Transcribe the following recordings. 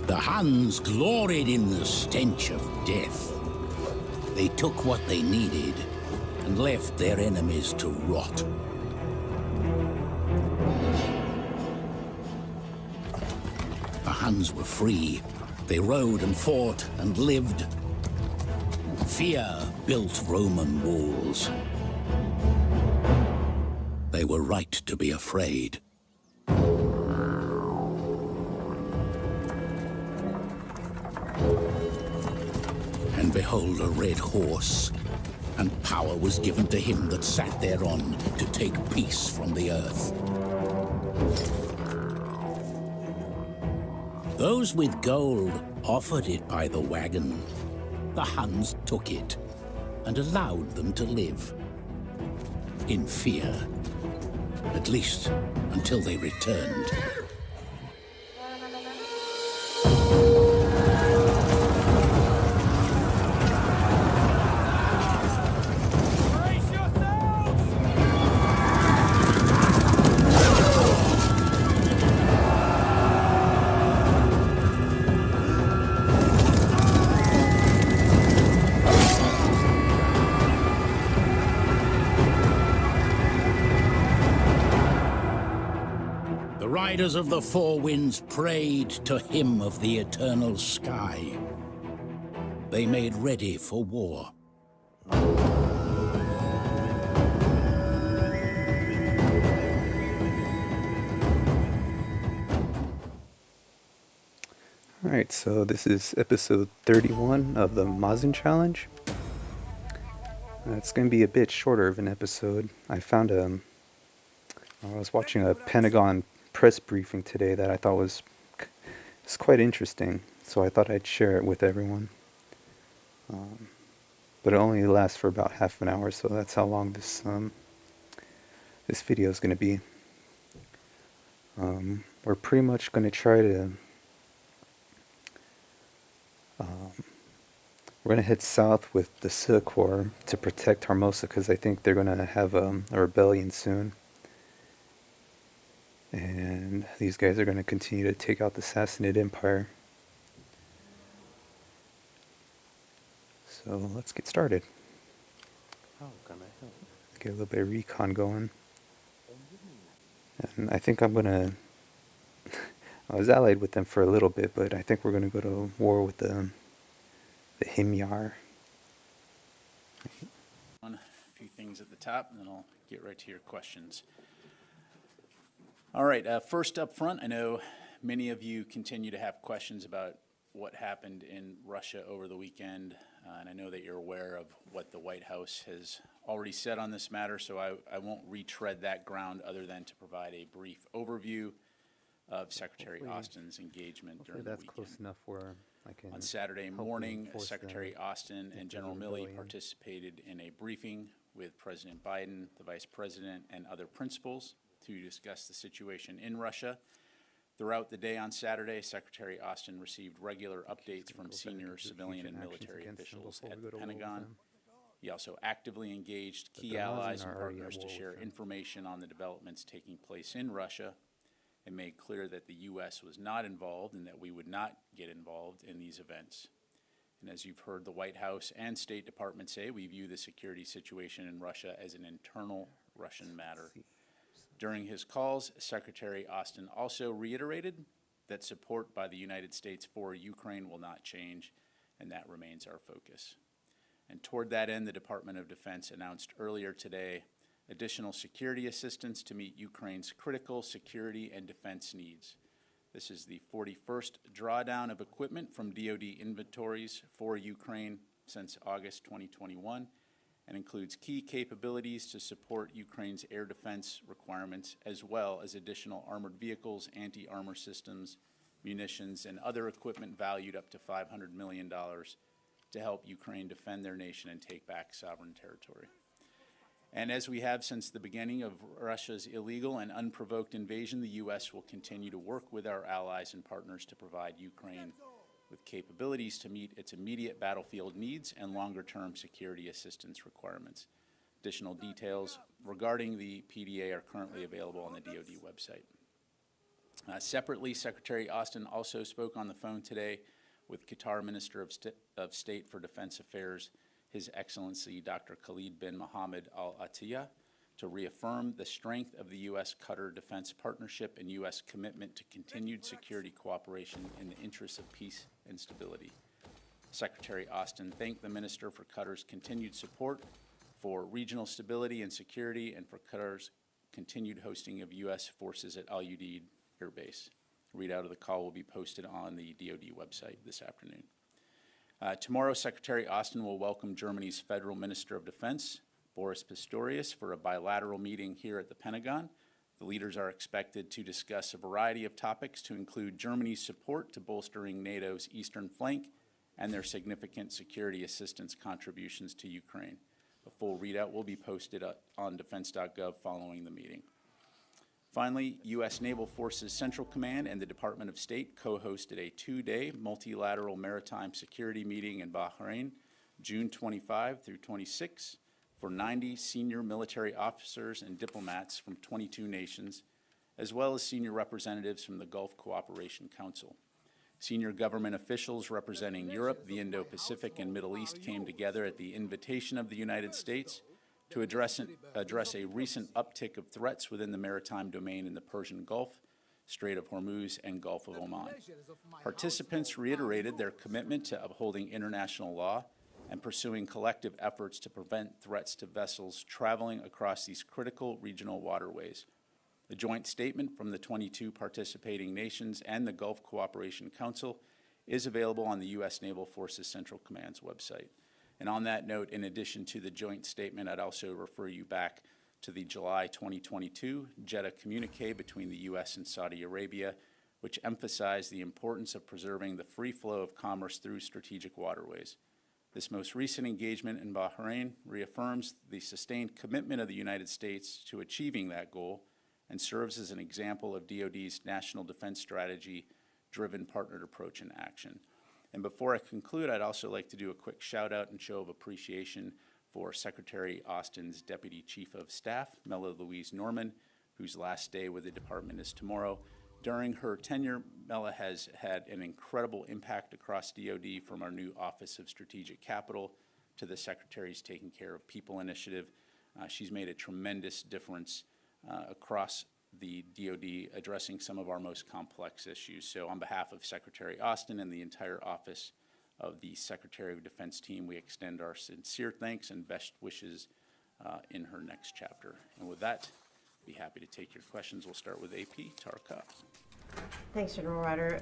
The Huns gloried in the stench of death. They took what they needed and left their enemies to rot. The Huns were free. They rode and fought and lived. Fear built Roman walls. They were right to be afraid. And behold, a red horse, and power was given to him that sat thereon to take peace from the earth. Those with gold offered it by the wagon. The Huns took it and allowed them to live in fear, at least until they returned. Riders of the Four Winds prayed to him of the eternal sky. They made ready for war. Alright, so this is episode 31 of the Mazun challenge. It's going to be a bit shorter of an episode. I was watching a Pentagon press briefing today that I thought was quite interesting, so I thought I'd share it with everyone. But it only lasts for about half an hour, so that's how long this video is going to be. We're pretty much going to try to we're going to head south with the Sioux Corps to protect Hermosa, because I think they're going to have a rebellion soon. And these guys are going to continue to take out the Sassanid Empire. So let's get started. How can I help? Get a little bit of recon going. And I think I'm going to... I was allied with them for a little bit, but I think we're going to go to war with the Himyar. A few things at the top, and then I'll get right to your questions. All right, first up front, I know many of you continue to have questions about what happened in Russia over the weekend, and I know that you're aware of what the White House has already said on this matter, so I won't retread that ground other than to provide a brief overview of Secretary Austin's engagement during the weekend. Close enough where I can. On Saturday morning, Secretary Austin and General Milley participated in a briefing with President Biden, the Vice President, and other principals to discuss the situation in Russia. Throughout the day on Saturday, Secretary Austin received regular updates from senior civilian and military officials at the Pentagon. He also actively engaged key allies and partners to share information on the developments taking place in Russia, and made clear that the U.S. was not involved and that we would not get involved in these events. And as you've heard the White House and State Department say, we view the security situation in Russia as an internal Russian matter. During his calls, Secretary Austin also reiterated that support by the United States for Ukraine will not change, and that remains our focus. And toward that end, the Department of Defense announced earlier today additional security assistance to meet Ukraine's critical security and defense needs. This is the 41st drawdown of equipment from DoD inventories for Ukraine since August 2021, and includes key capabilities to support Ukraine's air defense requirements, as well as additional armored vehicles, anti-armor systems, munitions, and other equipment valued up to $500 million to help Ukraine defend their nation and take back sovereign territory. And as we have since the beginning of Russia's illegal and unprovoked invasion, the U.S. will continue to work with our allies and partners to provide Ukraine with capabilities to meet its immediate battlefield needs and longer-term security assistance requirements. Additional details regarding the PDA are currently available on the DoD website. Separately, Secretary Austin also spoke on the phone today with Qatar Minister of State for Defense Affairs, His Excellency Dr. Khalid bin Mohammed Al Attila, to reaffirm the strength of the U.S.-Qatar defense partnership and U.S. commitment to continued security cooperation in the interests of peace and stability. Secretary Austin thanked the minister for Qatar's continued support for regional stability and security and for Qatar's continued hosting of U.S. forces at Al Udeid Air Base. A readout of the call will be posted on the DoD website this afternoon. Tomorrow, Secretary Austin will welcome Germany's Federal Minister of Defense, Boris Pistorius, for a bilateral meeting here at the Pentagon. The leaders are expected to discuss a variety of topics to include Germany's support to bolstering NATO's eastern flank and their significant security assistance contributions to Ukraine. A full readout will be posted on defense.gov following the meeting. Finally, U.S. Naval Forces Central Command and the Department of State co-hosted a two-day multilateral maritime security meeting in Bahrain, June 25 through 26, for 90 senior military officers and diplomats from 22 nations, as well as senior representatives from the Gulf Cooperation Council. Senior government officials representing Europe, the Indo-Pacific, and Middle East came together at the invitation of the United States to address a recent uptick of threats within the maritime domain in the Persian Gulf, Strait of Hormuz, and Gulf of Oman. Participants reiterated their commitment to upholding international law and pursuing collective efforts to prevent threats to vessels traveling across these critical regional waterways. The joint statement from the 22 participating nations and the Gulf Cooperation Council is available on the U.S. Naval Forces Central Command's website. And on that note, in addition to the joint statement, I'd also refer you back to the July 2022 Jeddah communique between the U.S. and Saudi Arabia, which emphasized the importance of preserving the free flow of commerce through strategic waterways. This most recent engagement in Bahrain reaffirms the sustained commitment of the United States to achieving that goal and serves as an example of DoD's national defense strategy-driven partnered approach in action. And before I conclude, I'd also like to do a quick shout-out and show of appreciation for Secretary Austin's Deputy Chief of Staff, Mela Louise Norman, whose last day with the department is tomorrow. During her tenure, Mela has had an incredible impact across DoD, from our new Office of Strategic Capital to the Secretary's Taking Care of People initiative. She's made a tremendous difference across the DoD, addressing some of our most complex issues. So on behalf of Secretary Austin and the entire Office of the Secretary of Defense team, we extend our sincere thanks and best wishes in her next chapter. And with that, be happy to take your questions. We'll start with AP Tarka. Thanks, General Ryder.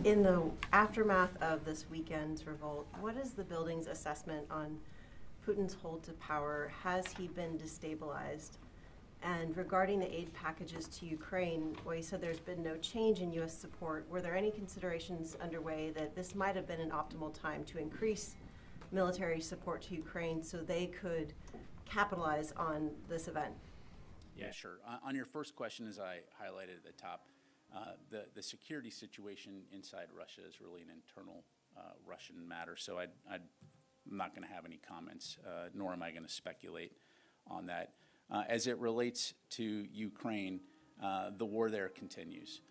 In the aftermath of this weekend's revolt, what is the building's assessment on Putin's hold to power? Has he been destabilized? And regarding the aid packages to Ukraine, well, you said there's been no change in U.S. support. Were there any considerations underway that this might have been an optimal time to increase military support to Ukraine so they could capitalize on this event? Yeah, sure. On your first question, as I highlighted at the top, the security situation inside Russia is really an internal Russian matter, so I'm not going to have any comments, nor am I going to speculate on that. As it relates to Ukraine, the war there continues.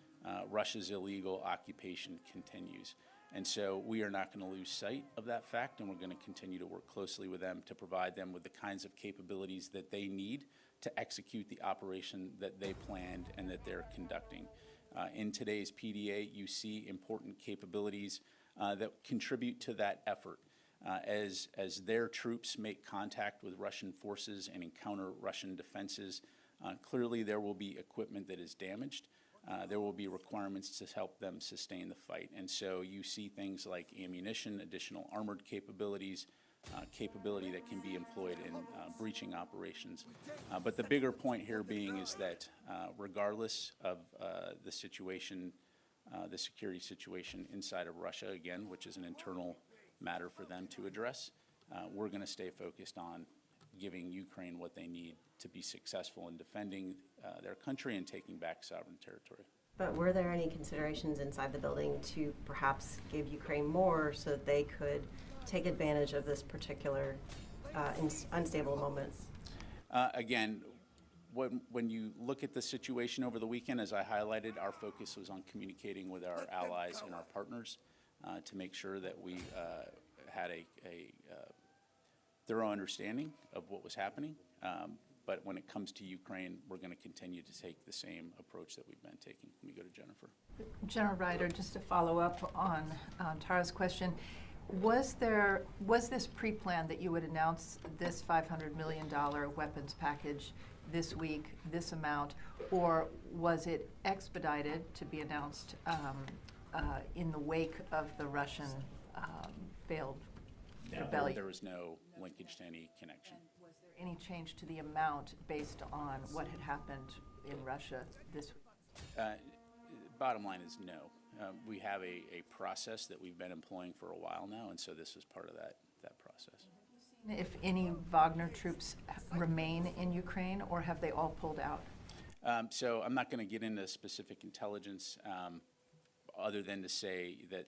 Russia's illegal occupation continues. And so we are not going to lose sight of that fact, and we're going to continue to work closely with them to provide them with the kinds of capabilities that they need to execute the operation that they planned and that they're conducting. In today's PDA, you see important capabilities that contribute to that effort. As their troops make contact with Russian forces and encounter Russian defenses, clearly there will be equipment that is damaged. There will be requirements to help them sustain the fight. And so you see things like ammunition, additional armored capabilities, capability that can be employed in breaching operations. But the bigger point here being is that regardless of the situation, the security situation inside of Russia, again, which is an internal matter for them to address, we're going to stay focused on giving Ukraine what they need to be successful in defending their country and taking back sovereign territory. But were there any considerations inside the building to perhaps give Ukraine more so that they could take advantage of this particular unstable moment? Again, when you look at the situation over the weekend, as I highlighted, our focus was on communicating with our allies and our partners to make sure that we had a thorough understanding of what was happening. But when it comes to Ukraine, we're going to continue to take the same approach that we've been taking. Let me go to Jennifer. General Ryder, just to follow up on Tara's question, was this pre-planned that you would announce this $500 million weapons package this week, this amount, or was it expedited to be announced in the wake of the Russian failed rebellion? There was no linkage to any connection. And was there any change to the amount based on what had happened in Russia this week? Bottom line is no. We have a process that we've been employing for a while now, and so this is part of that process. If any Wagner troops remain in Ukraine, or have they all pulled out? So I'm not going to get into specific intelligence other than to say that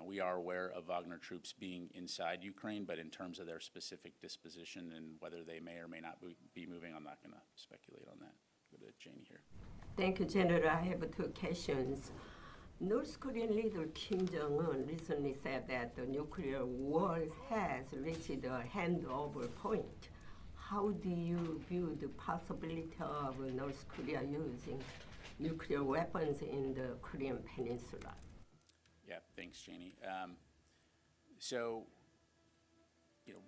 we are aware of Wagner troops being inside Ukraine, but in terms of their specific disposition and whether they may or may not be moving, I'm not going to speculate on that. Go to Janie here. Thank you, General. I have two questions. North Korean leader Kim Jong-un recently said that the nuclear war has reached a handover point. How do you view the possibility of North Korea using nuclear weapons in the Korean Peninsula? Yeah, thanks, Janie. So,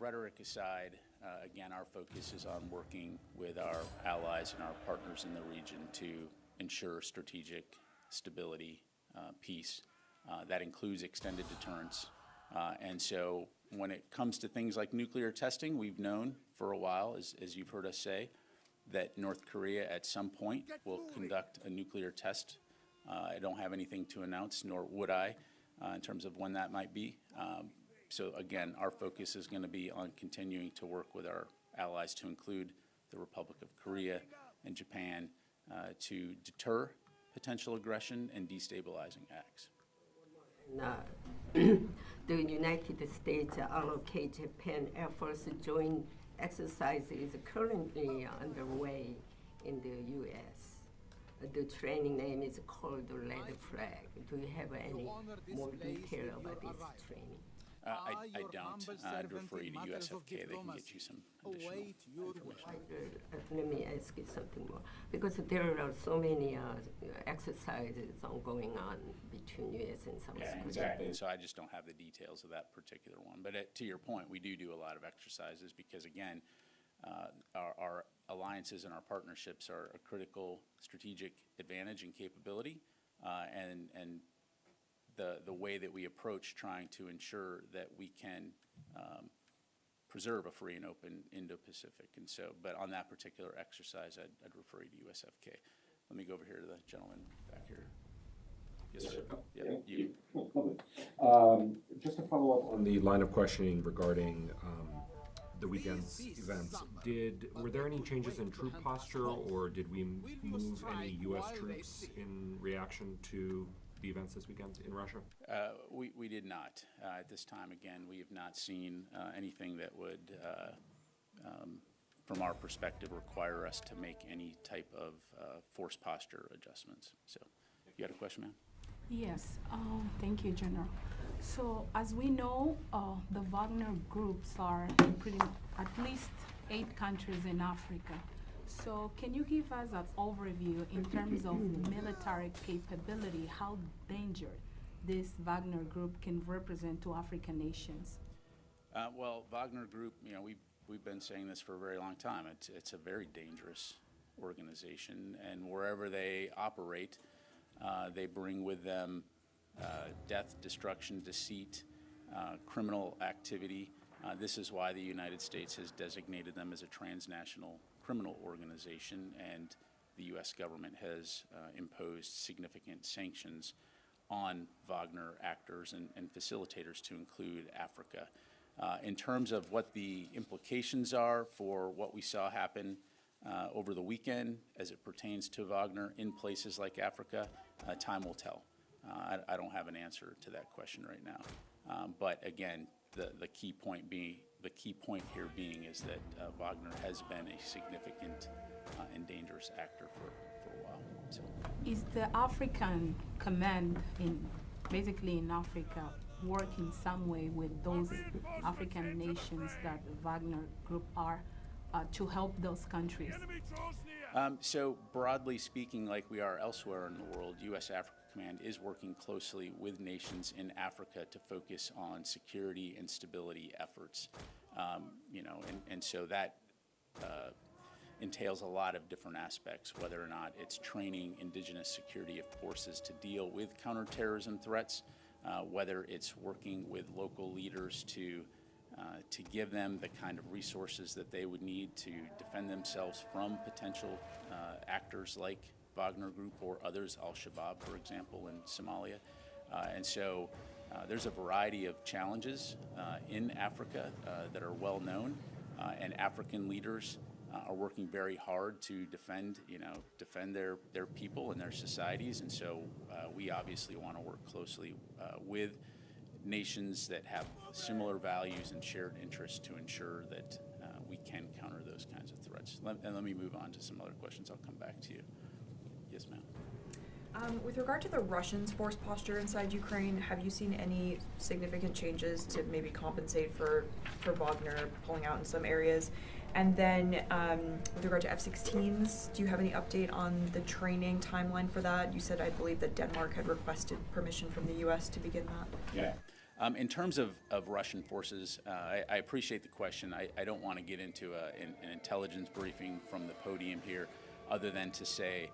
rhetoric aside, again, our focus is on working with our allies and our partners in the region to ensure strategic stability, peace. That includes extended deterrence. And so when it comes to things like nuclear testing, we've known for a while, as you've heard us say, that North Korea at some point will conduct a nuclear test. I don't have anything to announce, nor would I, in terms of when that might be. So again, our focus is going to be on continuing to work with our allies, to include the Republic of Korea and Japan, to deter potential aggression and destabilizing acts. The United States allocate Japan Air Force joint exercise is currently underway in the U.S. The training name is called Red Flag. Do you have any more detail about this training? I don't. I'd refer you to USFK. They can get you some additional information. Let me ask you something more. Because there are so many exercises going on between U.S. and South Korea. Yeah, exactly. So I just don't have the details of that particular one. But to your point, we do a lot of exercises because, again, our alliances and our partnerships are a critical strategic advantage and capability, and the way that we approach trying to ensure that we can preserve a free and open Indo-Pacific. And so, but on that particular exercise, I'd refer you to USFK. Let me go over here to the gentleman back here. Yes, sir. Yeah, you. Just to follow up on the line of questioning regarding the weekend's events, were there any changes in troop posture, or did we move any U.S. troops in reaction to the events this weekend in Russia? We did not. At this time, again, we have not seen anything that would, from our perspective, require us to make any type of force posture adjustments. So, you had a question, ma'am? Yes, thank you, General. So, as we know, the Wagner groups are in at least 8 countries in Africa. So can you give us an overview in terms of military capability, how dangerous this Wagner group can represent to African nations? Well, Wagner Group, we've been saying this for a very long time. It's a very dangerous organization, and wherever they operate, they bring with them death, destruction, deceit, criminal activity. This is why the United States has designated them as a transnational criminal organization, and the U.S. government has imposed significant sanctions on Wagner actors and facilitators, to include Africa. In terms of what the implications are for what we saw happen over the weekend as it pertains to Wagner in places like Africa, time will tell. I don't have an answer to that question right now. But again, the key point the key point here being is that Wagner has been a significant and dangerous actor for a while. So. Is the African command basically in Africa work in some way with those African nations that the Wagner group are to help those countries? So broadly speaking, like we are elsewhere in the world, U.S. Africa Command is working closely with nations in Africa to focus on security and stability efforts. And so that entails a lot of different aspects, whether or not it's training indigenous security forces to deal with counterterrorism threats, whether it's working with local leaders to give them the kind of resources that they would need to defend themselves from potential actors like Wagner Group or others, Al-Shabaab, for example, in Somalia. And so there's a variety of challenges in Africa that are well known, and African leaders are working very hard to defend their people and their societies. And so we obviously want to work closely with nations that have similar values and shared interests to ensure that we can counter those kinds of threats. And let me move on to some other questions. I'll come back to you. Yes, ma'am. With regard to the Russians' force posture inside Ukraine, have you seen any significant changes to maybe compensate for Wagner pulling out in some areas? And then with regard to F-16s, do you have any update on the training timeline for that? You said, I believe, that Denmark had requested permission from the U.S. to begin that. Yeah. In terms of Russian forces, I appreciate the question. I don't want to get into an intelligence briefing from the podium here, other than to say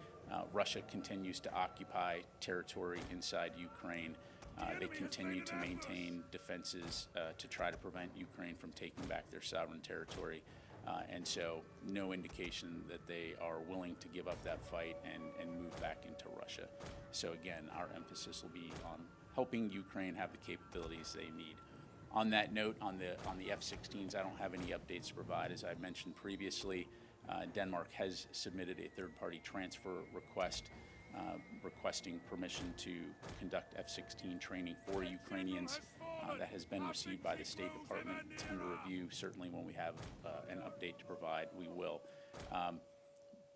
Russia continues to occupy territory inside Ukraine. They continue to maintain defenses to try to prevent Ukraine from taking back their sovereign territory. And so no indication that they are willing to give up that fight and move back into Russia. So again, our emphasis will be on helping Ukraine have the capabilities they need. On that note, on the F-16s, I don't have any updates to provide. As I mentioned previously, Denmark has submitted a third-party transfer request requesting permission to conduct F-16 training for Ukrainians. That has been received by the State Department. It's under review. Certainly when we have an update to provide, we will.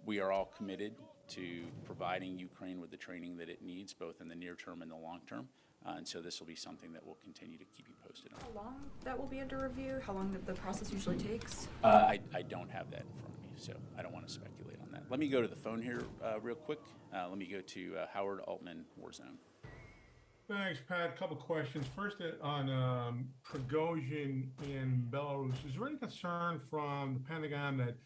We are all committed to providing Ukraine with the training that it needs, both in the near term and the long term. And so this will be something that we'll continue to keep you posted on. How long that will be under review? How long the process usually takes? I don't have that in front of me, so I don't want to speculate on that. Let me go to the phone here real quick. Let me go to Howard Altman, Warzone. Thanks, Pat. A couple questions. First, on Prigozhin in Belarus, is there any concern from the Pentagon that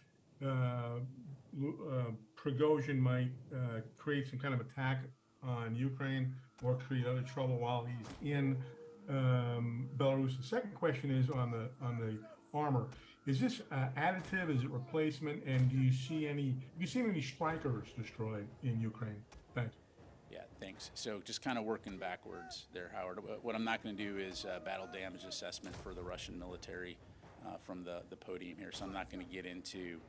Prigozhin might create some kind of attack on Ukraine or create other trouble while he's in Belarus? The second question is on the armor. Is this additive? Is it replacement? And have you seen any strikers destroyed in Ukraine? Thanks. Yeah, thanks. So just kind of working backwards there, Howard. What I'm not going to do is battle damage assessment for the Russian military from the podium here. So I'm not going to get into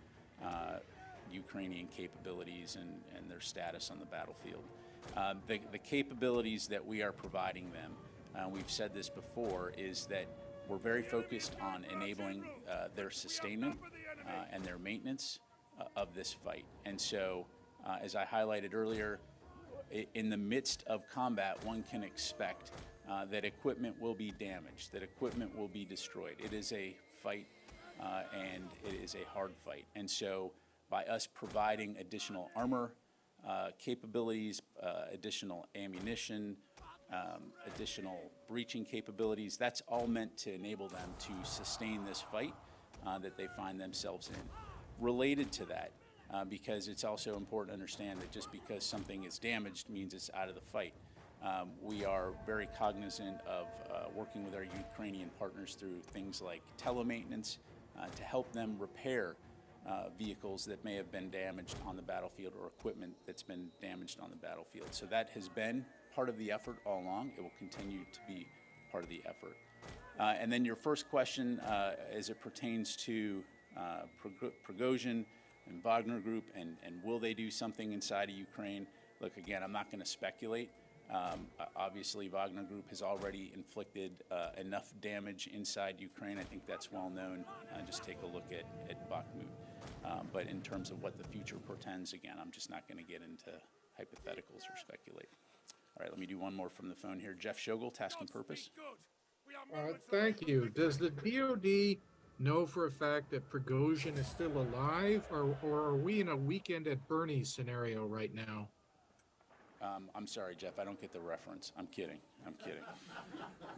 Ukrainian capabilities and their status on the battlefield. The capabilities that we are providing them, we've said this before, is that we're very focused on enabling their sustainment and their maintenance of this fight. And so, as I highlighted earlier, in the midst of combat, one can expect that equipment will be damaged, that equipment will be destroyed. It is a fight, and it is a hard fight. And so, by us providing additional armor capabilities, additional ammunition, additional breaching capabilities, that's all meant to enable them to sustain this fight that they find themselves in. Related to that, because it's also important to understand that just because something is damaged means it's out of the fight. We are very cognizant of working with our Ukrainian partners through things like telemaintenance to help them repair vehicles that may have been damaged on the battlefield or equipment that's been damaged on the battlefield. So that has been part of the effort all along. It will continue to be part of the effort. And then your first question, as it pertains to Prigozhin and Wagner Group, and will they do something inside of Ukraine? Look, again, I'm not going to speculate Obviously, Wagner Group has already inflicted enough damage inside Ukraine. I think that's well known. Just take a look at Bakhmut. But in terms of what the future portends, again, I'm just not going to get into hypotheticals or speculate. All right, let me do one more from the phone here. Jeff Shogel, Task and Purpose. Thank you. Does the DoD know for a fact that Burgosian is still alive, or are we in a weekend at Bernie's scenario right now? I'm sorry, Jeff, I don't get the reference. I'm kidding. I'm kidding.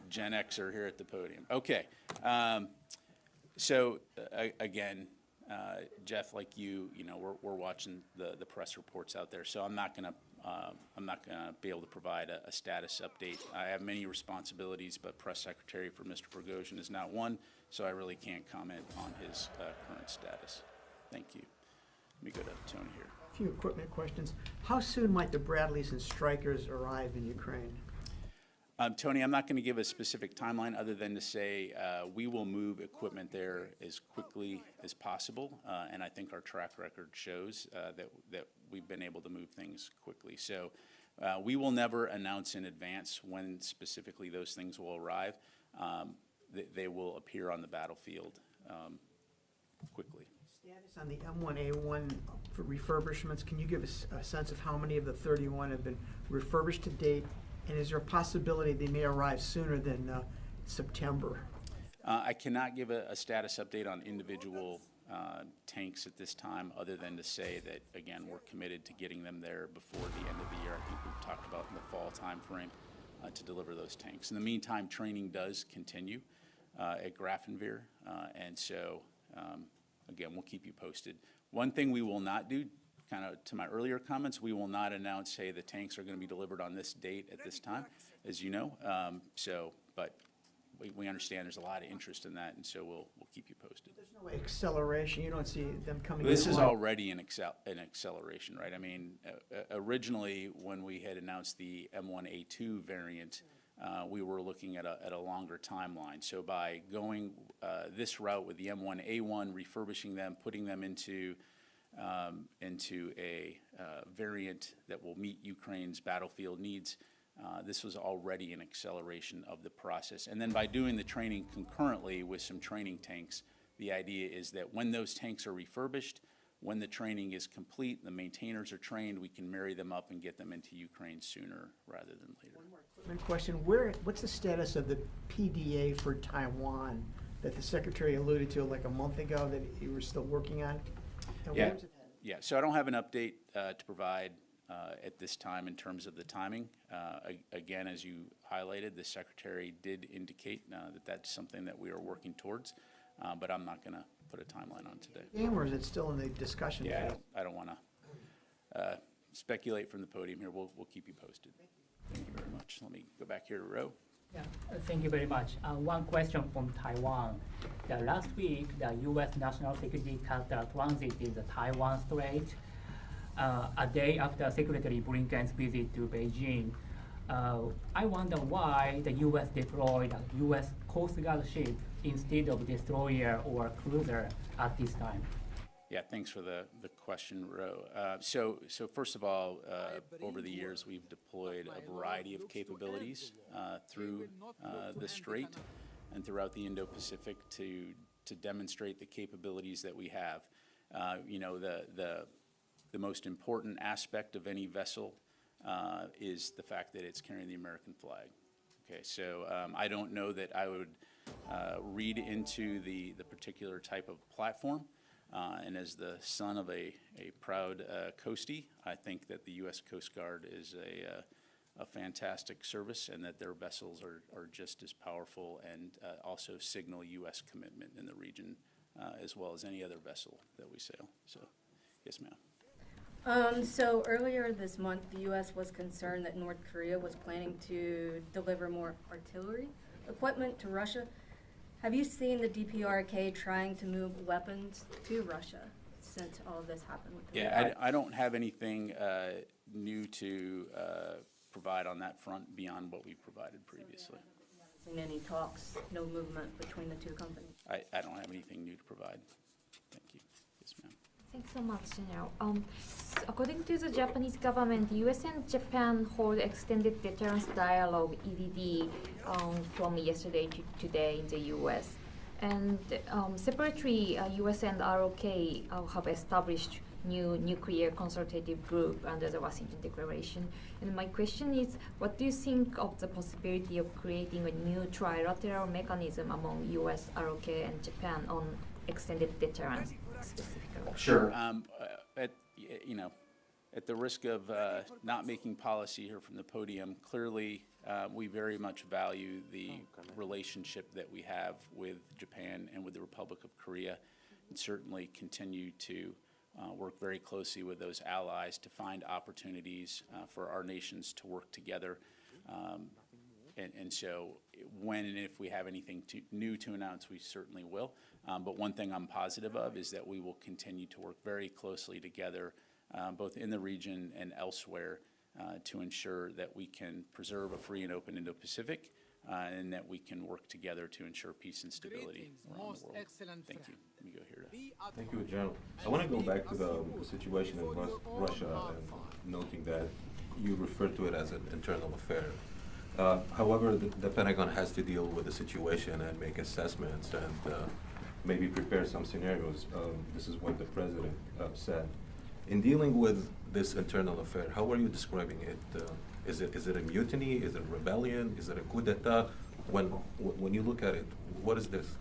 Gen Xer here at the podium. Okay. Again, Jeff, like you know, we're watching the press reports out there. So I'm not gonna be able to provide a status update. I have many responsibilities, but press secretary for Mr. Burgosian is not one, so I really can't comment on his current status. Thank you. Let me go to Tony here. A few equipment questions. How soon might the Bradleys and Strykers arrive in Ukraine? Tony, I'm not going to give a specific timeline other than to say we will move equipment there as quickly as possible, and I think our track record shows that we've been able to move things quickly. So we will never announce in advance when specifically those things will arrive. They will appear on the battlefield quickly. Status on the M1A1 for refurbishments, can you give us a sense of how many of the 31 have been refurbished to date? And is there a possibility they may arrive sooner than September? I cannot give a status update on individual tanks at this time, other than to say that, again, we're committed to getting them there before the end of the year. I think we've talked about in the fall timeframe to deliver those tanks. In the meantime, training does continue at Grafenwehr, and so, again, we'll keep you posted. One thing we will not do, kind of to my earlier comments, we will not announce, hey, the tanks are going to be delivered on this date at this time, as you know. But we understand there's a lot of interest in that, and so we'll keep you posted. There's no acceleration. You don't see them coming. This is already an acceleration, right? I mean, originally when we had announced the M1A2 variant, we were looking at a longer timeline. So by going this route with the M1A1, refurbishing them, putting them into a variant that will meet Ukraine's battlefield needs, this was already an acceleration of the process. And then by doing the training concurrently with some training tanks, the idea is that when those tanks are refurbished, when the training is complete, the maintainers are trained, we can marry them up and get them into Ukraine sooner rather than later. One more equipment question. What's the status of the PDA for Taiwan that the Secretary alluded to like a month ago that you were still working on? Yeah, so I don't have an update to provide at this time in terms of the timing. Again, as you highlighted, the Secretary did indicate that that's something that we are working towards, but I'm not going to put a timeline on today. Or is it still in the discussion phase? Yeah, I don't want to speculate from the podium here. We'll keep you posted. Thank you very much. Let me go back here to Ro. Yeah, thank you very much. One question from Taiwan. Last week, the U.S. National Security Council transited the Taiwan Strait a day after Secretary Blinken's visit to Beijing. I wonder why the U.S. deployed a U.S. Coast Guard ship instead of destroyer or cruiser at this time. Yeah, thanks for the question, Ro. So first of all, over the years, we've deployed a variety of capabilities through the Strait and throughout the Indo-Pacific to demonstrate the capabilities that we have. You know, the most important aspect of any vessel is the fact that it's carrying the American flag. Okay, so I don't know that I would read into the particular type of platform. And as the son of a proud coastie, I think that the U.S. Coast Guard is a fantastic service, and that their vessels are just as powerful and also signal U.S. commitment in the region as well as any other vessel that we sail. So, yes, ma'am. So earlier this month, the U.S. was concerned that North Korea was planning to deliver more artillery equipment to Russia. Have you seen the DPRK trying to move weapons to Russia since all of this happened? Yeah, I don't have anything new to provide on that front beyond what we've provided previously. Seen any talks, no movement between the two companies? I don't have anything new to provide. Thank you. Yes, ma'am. Thanks so much, General. According to the Japanese government, US and Japan hold extended deterrence dialogue (EDD) from yesterday to today in the US. And separately, US and ROK have established new nuclear consultative group under the Washington Declaration. And my question is, what do you think of the possibility of creating a new trilateral mechanism among US, ROK, and Japan on extended deterrence specifically? Sure. At the risk of not making policy here from the podium, clearly we very much value the relationship that we have with Japan and with the Republic of Korea, and certainly continue to work very closely with those allies to find opportunities for our nations to work together. And so when and if we have anything new to announce, we certainly will. But one thing I'm positive of is that we will continue to work very closely together, both in the region and elsewhere, to ensure that we can preserve a free and open Indo-Pacific, and that we can work together to ensure peace and stability around the world. Thank you. Let me go here. Thank you, General. I want to go back to the situation in Russia, and noting that you referred to it as an internal affair. However, the Pentagon has to deal with the situation and make assessments and maybe prepare some scenarios. This is what the President said. In dealing with this internal affair, how are you describing it? Is it a mutiny? Is it a rebellion? Is it a coup d'etat? When you look at it, what is this?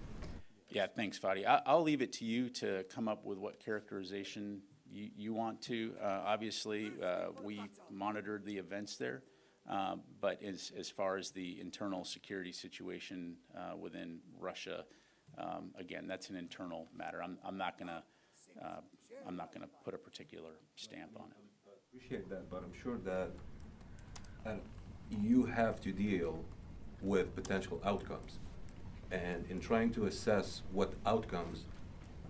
Yeah, thanks, Fadi. I'll leave it to you to come up with what characterization you want to. Obviously, we monitored the events there, but as far as the internal security situation within Russia, again, that's an internal matter. I'm not gonna put a particular stamp on it. I appreciate that, but I'm sure that you have to deal with potential outcomes. And in trying to assess what outcomes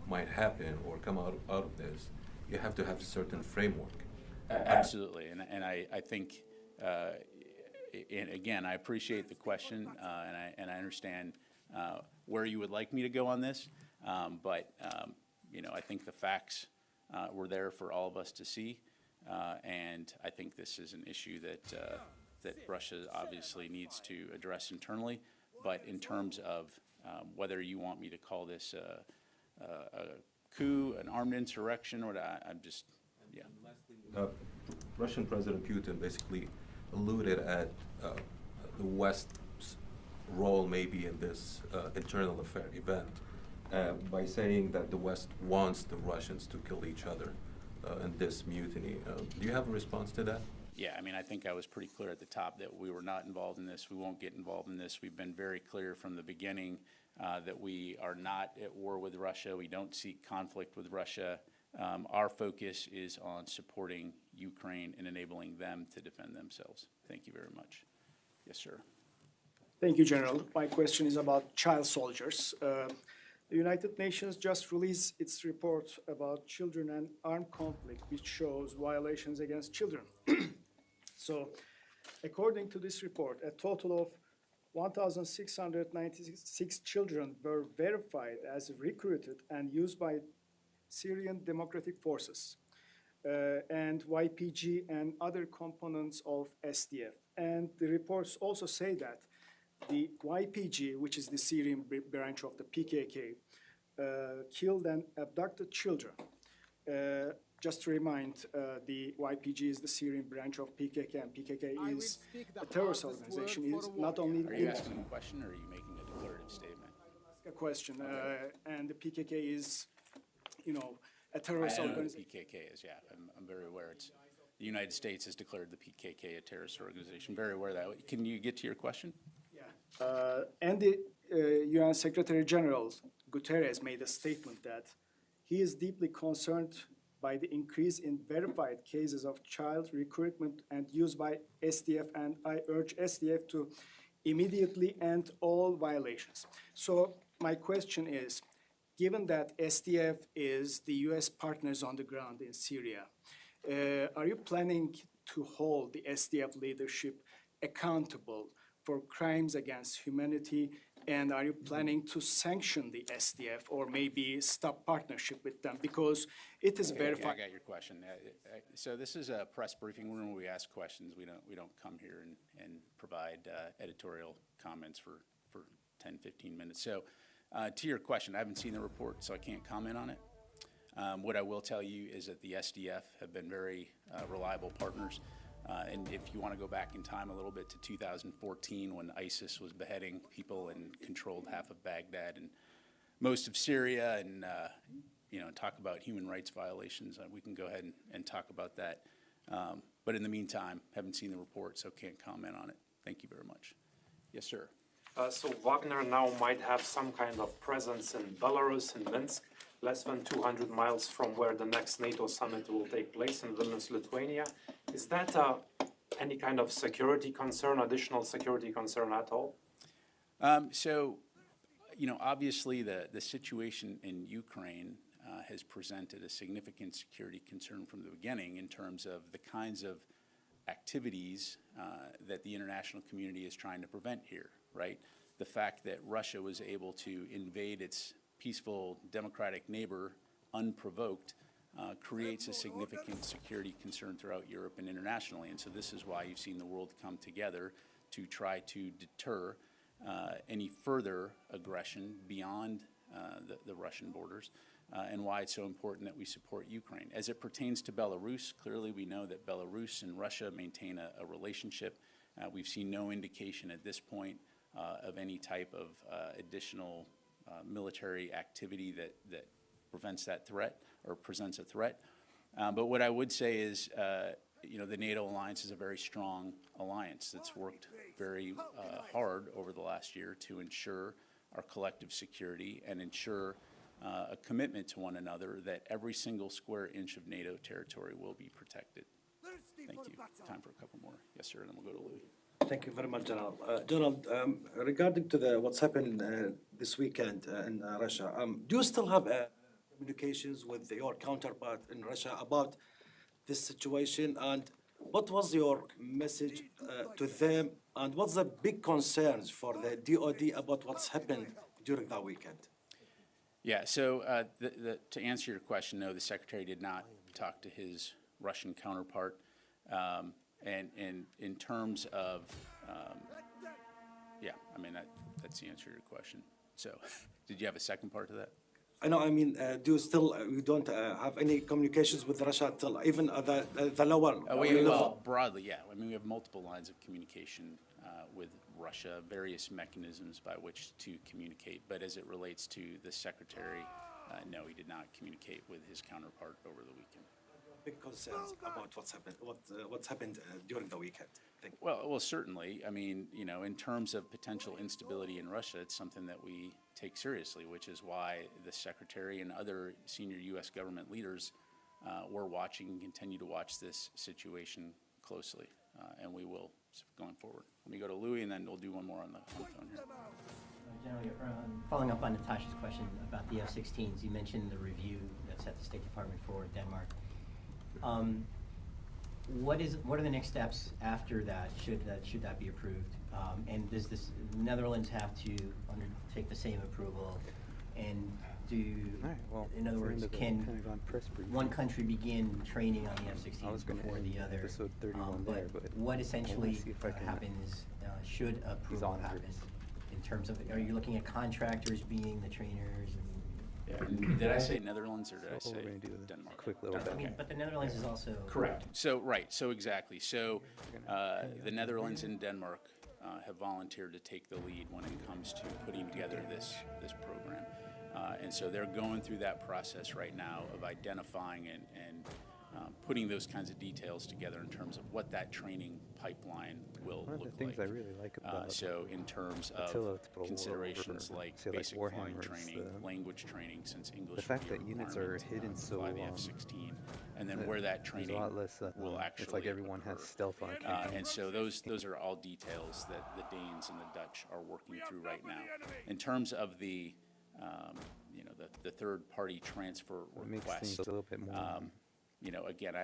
might happen or come out of this, you have to have a certain framework. Absolutely, and I think, and again, I appreciate the question, and I understand where you would like me to go on this, but I think the facts were there for all of us to see, and I think this is an issue that Russia obviously needs to address internally. But in terms of whether you want me to call this a coup, an armed insurrection, or I'm just, yeah. Russian President Putin basically alluded at the West's role maybe in this internal affair event by saying that the West wants the Russians to kill each other in this mutiny. Do you have a response to that? Yeah, I mean, I think I was pretty clear at the top that we were not involved in this. We won't get involved in this. We've been very clear from the beginning that we are not at war with Russia. We don't seek conflict with Russia. Our focus is on supporting Ukraine and enabling them to defend themselves. Thank you very much. Yes, sir. Thank you, General. My question is about child soldiers. The United Nations just released its report about children and armed conflict, which shows violations against children. So, according to this report, a total of 1,696 children were verified as recruited and used by Syrian Democratic Forces and YPG and other components of SDF. And the reports also say that the YPG, which is the Syrian branch of the PKK, killed and abducted children. Just to remind, the YPG is the Syrian branch of PKK, and PKK is a terrorist organization. It's not only. Are you asking a question, or are you making a declarative statement? A question, and the PKK is, a terrorist I know organization. what the PKK is. Yeah, I'm very aware. The United States has declared the PKK a terrorist organization. Very aware of that. Can you get to your question? And the UN Secretary General Guterres made a statement that he is deeply concerned by the increase in verified cases of child recruitment and use by SDF, and I urge SDF to immediately end all violations. So my question is, given that SDF is the US partners on the ground in Syria, are you planning to hold the SDF leadership accountable for crimes against humanity And are you planning to sanction the SDF or maybe stop partnership with them? Because it is Yeah, verified. I got your question. So this is a press briefing room where we ask questions. We don't come here and provide editorial comments for 10, 15 minutes. So to your question, I haven't seen the report, so I can't comment on it. What I will tell you is that the SDF have been very reliable partners. And if you want to go back in time a little bit to 2014, when ISIS was beheading people and controlled half of Baghdad and most of Syria, and talk about human rights violations, we can go ahead and talk about that. But in the meantime, haven't seen the report, so can't comment on it. Thank you very much. Yes, sir. So Wagner now might have some kind of presence in Belarus, in Minsk, less than 200 miles from where the next NATO summit will take place in Vilnius, Lithuania. Is that any kind of security concern, additional security concern at all? Obviously the situation in Ukraine has presented a significant security concern from the beginning in terms of the kinds of activities that the international community is trying to prevent here, right? The fact that Russia was able to invade its peaceful democratic neighbor unprovoked creates a significant security concern throughout Europe and internationally. And so this is why you've seen the world come together to try to deter any further aggression beyond the Russian borders, and why it's so important that we support Ukraine. As it pertains to Belarus, clearly we know that Belarus and Russia maintain a relationship. We've seen no indication at this point of any type of additional military activity that prevents that threat or presents a threat. But what I would say is, the NATO alliance is a very strong alliance that's worked very hard over the last year to ensure our collective security and ensure a commitment to one another that every single square inch of NATO territory will be protected. Thank you. Time for a couple more. Yes, sir, and then we'll go to Louis. Thank you very much, General. General, regarding to what's happened this weekend in Russia, do you still have communications with your counterpart in Russia about this situation? And what was your message to them? And what's the big concerns for the DoD about what's happened during that weekend? Yeah, so to answer your question, no, the Secretary did not talk to his Russian counterpart. And in terms of, that's the answer to your question. So, did you have a second part to that? I know. I mean, do you still you don't have any communications with Russia till even the lower? Well, broadly, yeah. I mean, we have multiple lines of communication with Russia, various mechanisms by which to communicate. But as it relates to the Secretary, no, he did not communicate with his counterpart over the weekend. Big concerns about what's happened during the weekend. Well, certainly. I mean, in terms of potential instability in Russia, it's something that we take seriously, which is why the Secretary and other senior U.S. government leaders were watching and continue to watch this situation closely, and we will going forward. Let me go to Louis, and then we'll do one more on the phone here. Generally, following up on Natasha's question about the F-16s, you mentioned the review that's at the State Department for Denmark. What are the next steps after that? Should that be approved? And does the Netherlands have to undertake the same approval? And in other words, can one country begin training on the F-16s before the other? Episode 31 but what essentially happens should approval happen? In terms of, are you looking at contractors being the trainers? Yeah. Did I say Netherlands or did I say Denmark? Quick little but the Netherlands is also correct. So so exactly. So the Netherlands and Denmark have volunteered to take the lead when it comes to putting together this program, and so they're going through that process right now of identifying and putting those kinds of details together in terms of what that training pipeline will look like. One of the things I really like about so in terms of Attila, considerations like basic flying training, language training, since English the fact that units are hidden so by the F-16, and then where that training a lot less, will actually it's like everyone has stealth on camera. and so those are all details that the Danes and the Dutch are working through right now. In terms of the the third-party transfer request, makes things a little bit more. Again,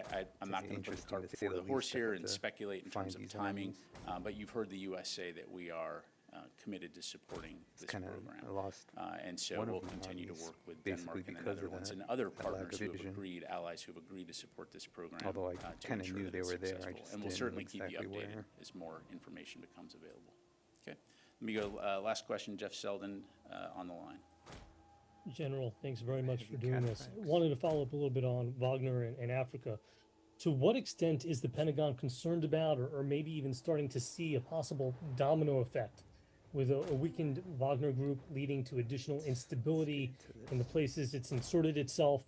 I'm not going to put the cart before the horse here and speculate in terms of timing, but you've heard the U.S. say that we are committed to supporting this kind program. of lost And so one of we'll my continue to armies work with basically Denmark and the because of Netherlands that, and other that lack partners of who have vision. agreed, allies who have agreed to support this program. Although I to kind of ensure knew that they it's were there, I successful. just And we'll didn't know certainly keep you exactly updated where. as more information becomes available. Okay. Let me go, last question, Jeff Selden on the line. General, thanks very much for doing this. Wanted to follow up a little bit on Wagner and Africa. To what extent is the Pentagon concerned about, or maybe even starting to see a possible domino effect with a weakened Wagner group leading to additional instability in the places it's inserted itself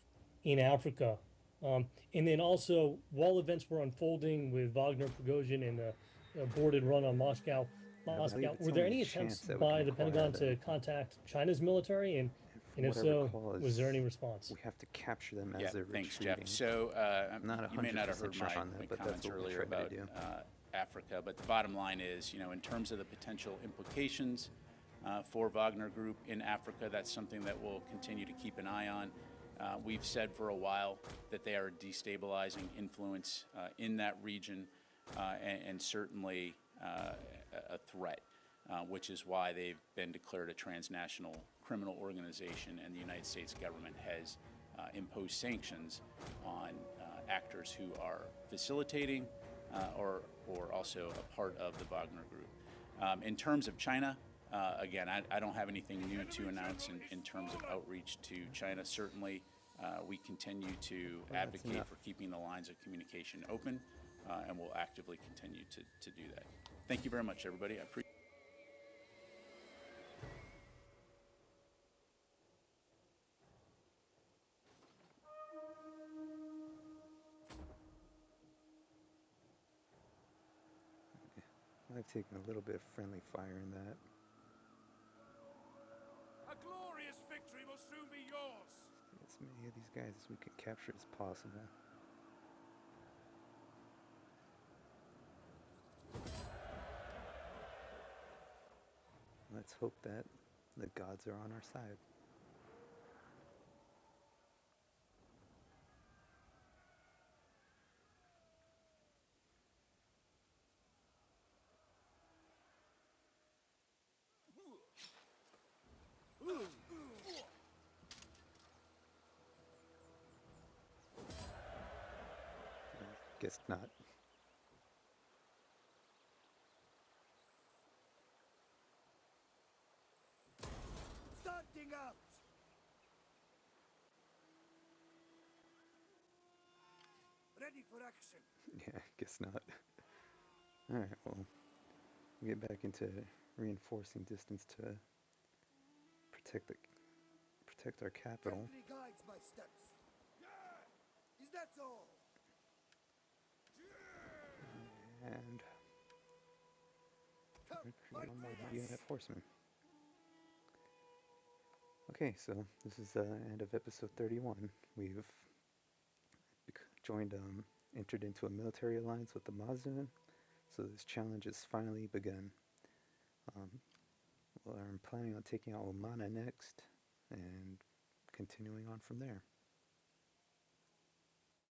in Africa? And then also, while events were unfolding with Wagner, Prigozhin, and the aborted run on Moscow, I believe it's were there only any a chance attempts that we by can the Pentagon acquire to them. contact China's military? And From if what I so, recall, was there is any response? we have to capture them Yeah, as they're thanks, retreating. Jeff. So I'm not you may not have 100% heard sure my on that, but that's comments what we earlier try to about do. Africa, but the bottom line is, in terms of the potential implications for Wagner Group in Africa, that's something that we'll continue to keep an eye on. We've said for a while that they are a destabilizing influence in that region and certainly a threat, which is why they've been declared a transnational criminal organization, and the United States government has imposed sanctions on actors who are facilitating or also a part of the Wagner Group. In terms of China, again, I don't have anything new to announce in terms of outreach to China. Certainly, we continue to advocate for keeping the lines of communication open, and we'll actively continue to do that. Thank you very much, everybody. I appreciate I've taken a little bit of friendly fire in that. A glorious victory will soon be yours. As many of these guys as we can capture as possible. Let's hope that the gods are on our side. Guess not. Starting out. Ready for action. Yeah, guess not. Alright, well, we'll get back into reinforcing distance to protect our capital. Gently guides my steps. Yeah. Is that all? And recruit one more reinforcement. Okay, so this is the end of episode 31. We've entered into a military alliance with the Mazun, so this challenge has finally begun. Well, I'm planning on taking out Omana next, and continuing on from there.